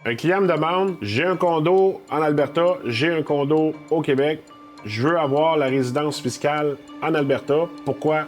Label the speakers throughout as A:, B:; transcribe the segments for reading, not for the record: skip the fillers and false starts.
A: Un client me demande, j'ai un condo en Alberta, j'ai un condo au Québec, je veux avoir la résidence fiscale en Alberta. Pourquoi?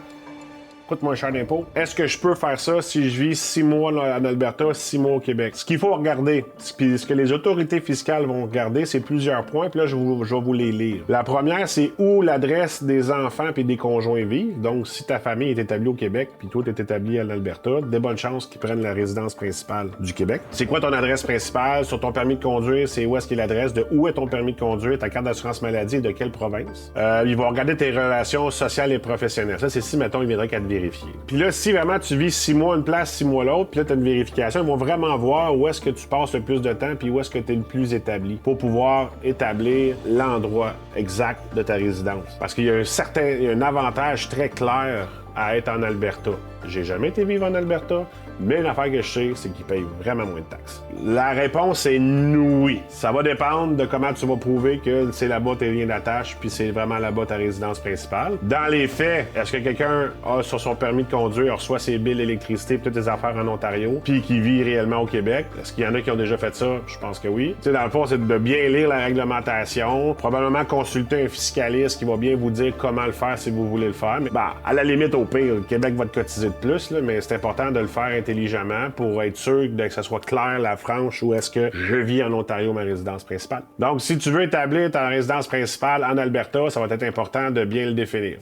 A: Coûte moins cher d'impôt. Est-ce que je peux faire ça si je vis 6 mois en Alberta, 6 mois au Québec? Ce qu'il faut regarder, puis ce que les autorités fiscales vont regarder, c'est plusieurs points, puis là, je vais vous les lire. La première, c'est où l'adresse des enfants puis des conjoints vivent. Donc, si ta famille est établie au Québec, puis toi, tu es établi en Alberta, des bonnes chances qu'ils prennent la résidence principale du Québec. C'est quoi ton adresse principale? Sur ton permis de conduire, c'est où est-ce qu'est l'adresse? De où est ton permis de conduire? Ta carte d'assurance maladie et de quelle province? Ils vont regarder tes relations sociales et professionnelles. Ça, c'est si, mettons, il viendrait qu'à te vérifier. Puis là, si vraiment tu vis 6 mois une place, 6 mois l'autre, puis là, tu as une vérification, ils vont vraiment voir où est-ce que tu passes le plus de temps, puis où est-ce que tu es le plus établi, pour pouvoir établir l'endroit exact de ta résidence. Parce qu'il y a un avantage très clair à être en Alberta. J'ai jamais été vivre en Alberta, mais une affaire que je sais, c'est qu'ils payent vraiment moins de taxes. La réponse est oui. Ça va dépendre de comment tu vas prouver que c'est là-bas tes liens d'attache, puis c'est vraiment là-bas ta résidence principale. Dans les faits, est-ce que quelqu'un a sur son permis de conduire, reçoit ses billes d'électricité, toutes les affaires en Ontario, puis qui vit réellement au Québec? Est-ce qu'il y en a qui ont déjà fait ça? Je pense que oui. Tu sais, dans le fond, c'est de bien lire la réglementation, probablement consulter un fiscaliste qui va bien vous dire comment le faire si vous voulez le faire. Mais à la limite, au pire, le Québec va te cotiser de plus, là, mais c'est important de le faire intelligemment pour être sûr que ça soit clair, la franche, où est-ce que je vis en Ontario, ma résidence principale. Donc, si tu veux établir ta résidence principale en Alberta, ça va être important de bien le définir.